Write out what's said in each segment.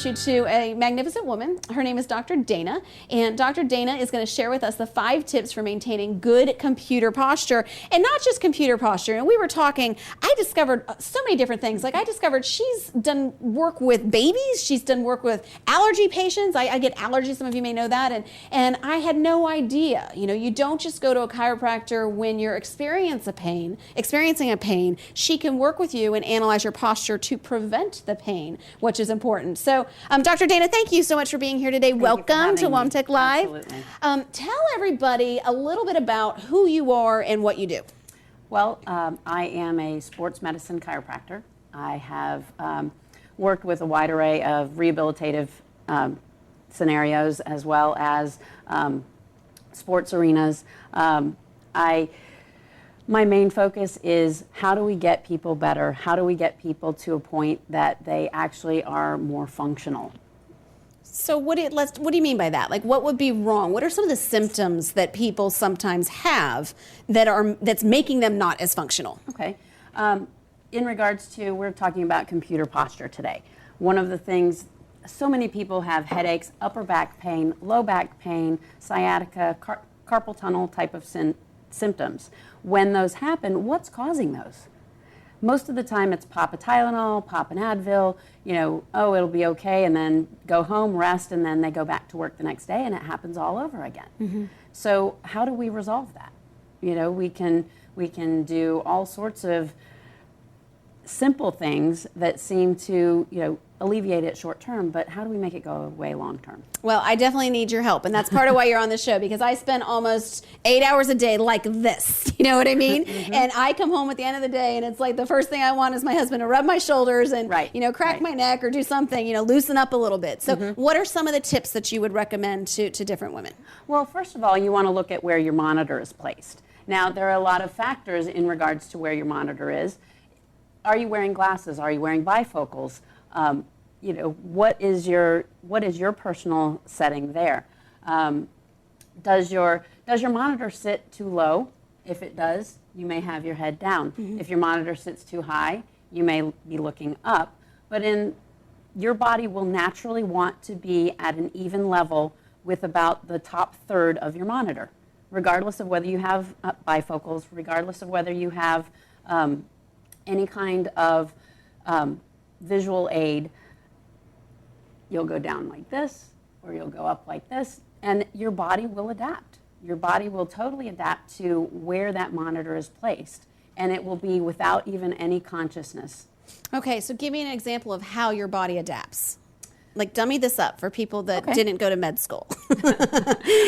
you to a magnificent woman. Her name is Dr. Dana, and Dr. Dana is going to share with us the 5 tips for maintaining good computer posture, and not just computer posture. And we were talking, I discovered so many different things. Like I discovered she's done work with babies, she's done work with allergy patients. I get allergies, some of you may know that, and I had no idea. You know, you don't just go to a chiropractor when you're experiencing a pain. She can work with you and analyze your posture to prevent the pain, which is important. So, Dr. Dana, thank you so much for being here today. Welcome to WOAMTEC Live. Absolutely. Tell everybody a little bit about who you are and what you do. Well, I am a sports medicine chiropractor. I have worked with a wide array of rehabilitative scenarios as well as sports arenas. My main focus is how do we get people better? How do we get people to a point that they actually are more functional? So what do you mean by that? Like, what would be wrong? What are some of the symptoms that people sometimes have that's making them not as functional? Okay. In regards to, we're talking about computer posture today. One of the things, so many people have headaches, upper back pain, low back pain, sciatica, carpal tunnel type of symptoms. When those happen, what's causing those? Most of the time it's pop a Tylenol, pop an Advil, you know, oh, it'll be okay, and then go home, rest, and then they go back to work the next day, and it happens all over again. Mm-hmm. So how do we resolve that? You know, we can do all sorts of simple things that seem to, you know, alleviate it short term, but how do we make it go away long term? Well, I definitely need your help, and that's part of why you're on the show, because I spend almost 8 hours a day like this, you know what I mean? Mm-hmm. And I come home at the end of the day, and it's like the first thing I want is my husband to rub my shoulders and, you know, crack my neck or do something, you know, loosen up a little bit. So what are some of the tips that you would recommend to different women? Well, first of all, you want to look at where your monitor is placed. Now, there are a lot of factors in regards to where your monitor is. Are you wearing glasses? Are you wearing bifocals? You know, what is your personal setting there? Does your monitor sit too low? If it does, you may have your head down. Mm-hmm. If your monitor sits too high, you may be looking up. But your body will naturally want to be at an even level with about the top third of your monitor, regardless of whether you have bifocals, regardless of whether you have any kind of visual aid. You'll go down like this, or you'll go up like this, and your body will adapt. Your body will totally adapt to where that monitor is placed, and it will be without even any consciousness. Okay, so give me an example of how your body adapts. Like, dummy this up for people that didn't go to med school.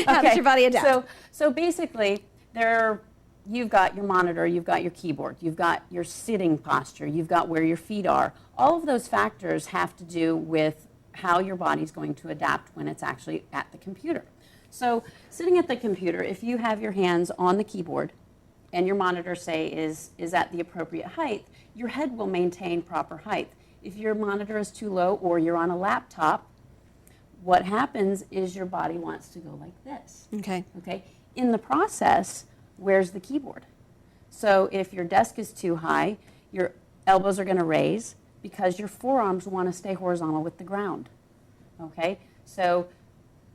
How does your body adapt? So basically, you've got your monitor, you've got your keyboard, you've got your sitting posture, you've got where your feet are. All of those factors have to do with how your body's going to adapt when it's actually at the computer. So sitting at the computer, if you have your hands on the keyboard and your monitor, say, is at the appropriate height, your head will maintain proper height. If your monitor is too low or you're on a laptop, what happens is your body wants to go like this. Okay. In the process, where's the keyboard? So if your desk is too high, your elbows are going to raise because your forearms want to stay horizontal with the ground. Okay? So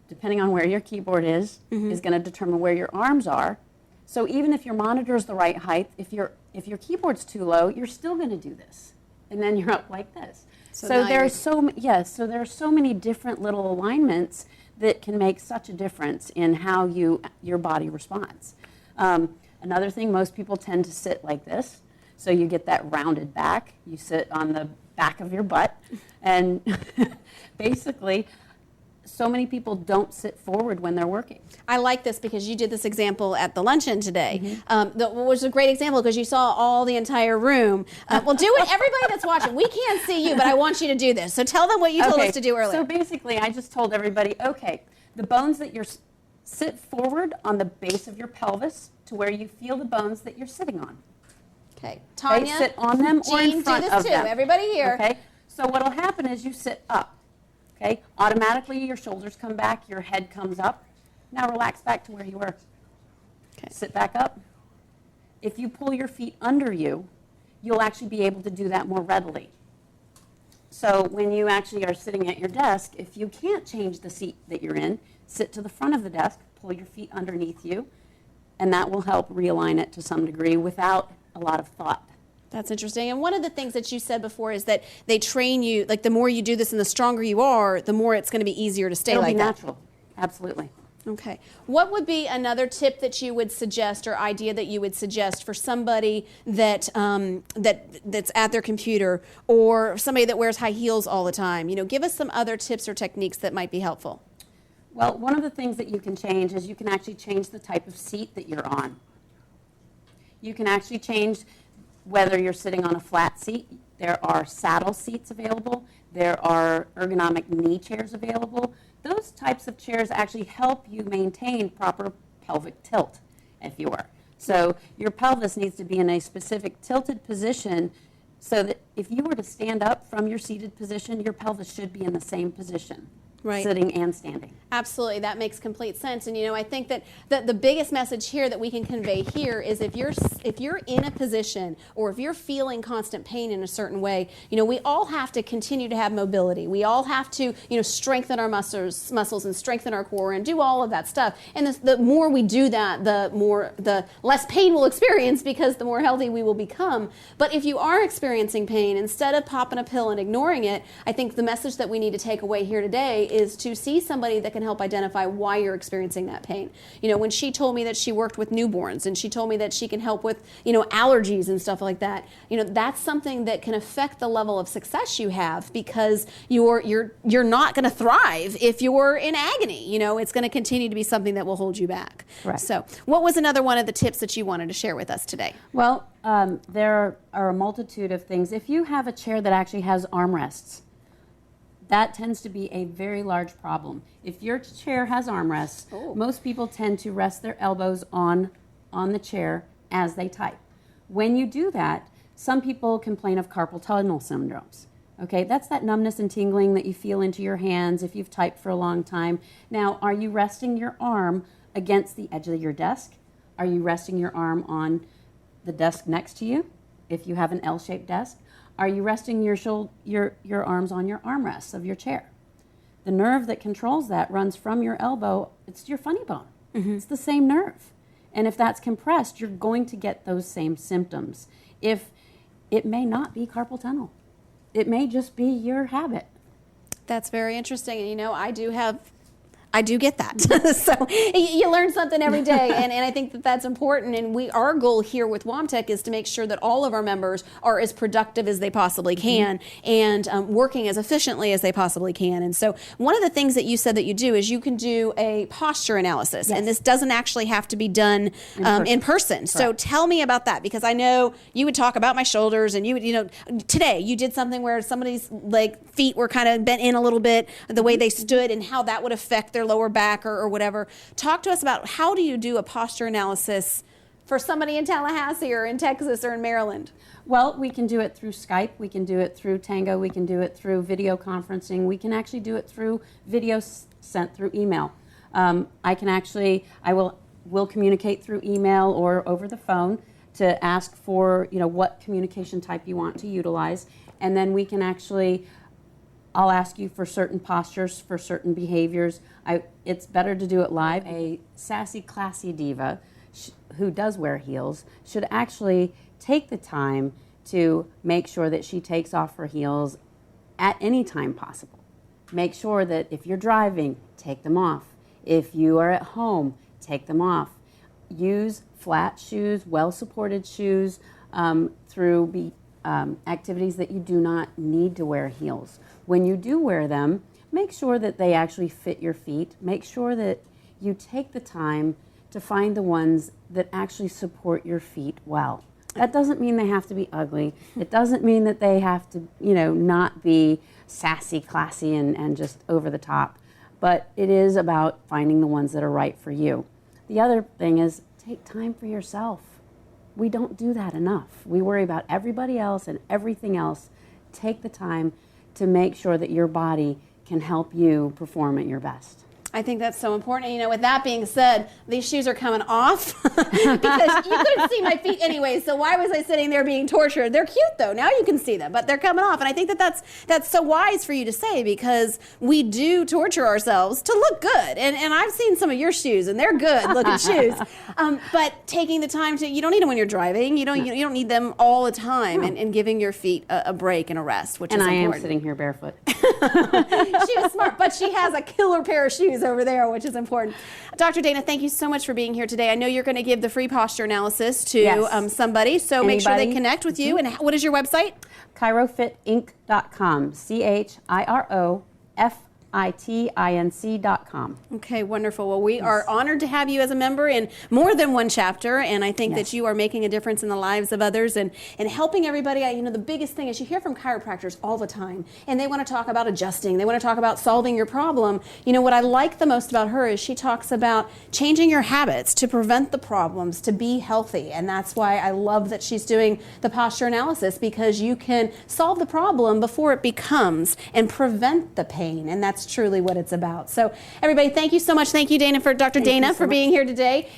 depending on where your keyboard is going to determine where your arms are. So even if your monitor is the right height, if your keyboard's too low, you're still going to do this. And then you're up like this. So there are so many different little alignments that can make such a difference in how your body responds. Another thing, most people tend to sit like this. So you get that rounded back. You sit on the back of your butt. And basically, so many people don't sit forward when they're working. I like this because you did this example at the luncheon today, that was a great example because you saw all the entire room. Well, do it, everybody that's watching. We can't see you, but I want you to do this. So tell them what you told us to do earlier. So basically, I just told everybody, the bones that sit forward on the base of your pelvis to where you feel the bones that you're sitting on. Okay, Tanya, sit on them or in front of them. do this too. Everybody here. Okay, so what'll happen is you sit up. Okay, automatically your shoulders come back, your head comes up. Now relax back to where you were. Okay. Sit back up. If you pull your feet under you, you'll actually be able to do that more readily. So when you actually are sitting at your desk, if you can't change the seat that you're in, sit to the front of the desk, pull your feet underneath you, and that will help realign it to some degree without a lot of thought. That's interesting. And one of the things that you said before is that they train you, like the more you do this and the stronger you are, the more it's going to be easier to stay It'll like be that. natural. Absolutely. Okay. What would be another tip that you would suggest or idea that you would suggest for somebody that that's at their computer or somebody that wears high heels all the time? You know, give us some other tips or techniques that might be helpful. Well, one of the things that you can change is you can actually change the type of seat that you're on. You can actually change whether you're sitting on a flat seat. There are saddle seats available. There are ergonomic knee chairs available. Those types of chairs actually help you maintain proper pelvic tilt, if you were. So your pelvis needs to be in a specific tilted position so that if you were to stand up from your seated position, your pelvis should be in the same position. Right. Sitting and standing. Absolutely, that makes complete sense. And you know, I think that the biggest message here that we can convey here is if you're in a position or if you're feeling constant pain in a certain way, you know, we all have to continue to have mobility. We all have to, you know, strengthen our muscles and strengthen our core and do all of that stuff. And the more we do that, the less pain we'll experience because the more healthy we will become. But if you are experiencing pain, instead of popping a pill and ignoring it, I think the message that we need to take away here today is to see somebody that can help identify why you're experiencing that pain. You know, when she told me that she worked with newborns and she told me that she can help with, you know, allergies and stuff like that, you know, that's something that can affect the level of success you have because you're not going to thrive if you're in agony. You know, it's going to continue to be something that will hold you back. Right. So what was another one of the tips that you wanted to share with us today? Well, there are a multitude of things. If you have a chair that actually has armrests, that tends to be a very large problem. If your chair has armrests, most people tend to rest their elbows on the chair as they type. When you do that, some people complain of carpal tunnel syndromes. Okay, that's that numbness and tingling that you feel into your hands if you've typed for a long time. Now, are you resting your arm against the edge of your desk? Are you resting your arm on the desk next to you if you have an L-shaped desk? Are you resting your arms on your armrests of your chair? The nerve that controls that runs from your elbow. It's your funny bone. Mm-hmm. It's the same nerve. And if that's compressed, you're going to get those same symptoms. If it may not be carpal tunnel. It may just be your habit. That's very interesting. And you know, I do get that. So you learn something every day, and I think that that's important. And our goal here with WOAMTEC is to make sure that all of our members are as productive as they possibly can and working as efficiently as they possibly can. And so one of the things that you said that you do is you can do a posture analysis, and this doesn't actually have to be done in person. So tell me about that, because I know you would talk about my shoulders, and you would, you know, today you did something where somebody's like feet were kind of bent in a little bit, the way they stood, and how that would affect their lower back or whatever. Talk to us about how do you do a posture analysis for somebody in Tallahassee or in Texas or in Maryland? Well, we can do it through Skype. We can do it through Tango. We can do it through video conferencing. We can actually do it through video sent through email. We'll communicate through email or over the phone to ask for, you know, what communication type you want to utilize, and then we can actually, I'll ask you for certain postures, for certain behaviors. It's better to do it live. A sassy, classy diva who does wear heels should actually take the time to make sure that she takes off her heels at any time possible. Make sure that if you're driving, take them off. If you are at home, take them off. Use flat shoes, well-supported shoes through activities that you do not need to wear heels. When you do wear them, make sure that they actually fit your feet. Make sure that you take the time to find the ones that actually support your feet well. That doesn't mean they have to be ugly. It doesn't mean that they have to, you know, not be sassy, classy, and just over the top. But it is about finding the ones that are right for you. The other thing is take time for yourself. We don't do that enough. We worry about everybody else and everything else. Take the time to make sure that your body can help you perform at your best. I think that's so important. And, you know, with that being said, these shoes are coming off because you couldn't see my feet anyway. So why was I sitting there being tortured? They're cute though. Now you can see them, but they're coming off. And I think that that's so wise for you to say, because we do torture ourselves to look good. And I've seen some of your shoes, and they're good looking shoes. But taking the time to, you don't need them when you're driving. You don't need them all the time, and giving your feet a break and a rest, which is important. And I am sitting here barefoot. She was smart, but she has a killer pair of shoes over there, which is important. Dr. Dana, thank you so much for being here today. I know you're going to give the free posture analysis to somebody, so make sure they connect with you. And what is your website? ChiroFitInc.com. ChiroFitInc.com. Okay, wonderful. Well, we are honored to have you as a member in more than one chapter, and I think that you are making a difference in the lives of others and helping everybody. You know, the biggest thing is you hear from chiropractors all the time, and they want to talk about adjusting. They want to talk about solving your problem. You know, what I like the most about her is she talks about changing your habits to prevent the problems, to be healthy, and that's why I love that she's doing the posture analysis, because you can solve the problem before it becomes and prevent the pain, and that's truly what it's about. So everybody, thank you so much. Thank you, Dana, Dr. Dana, for being here today.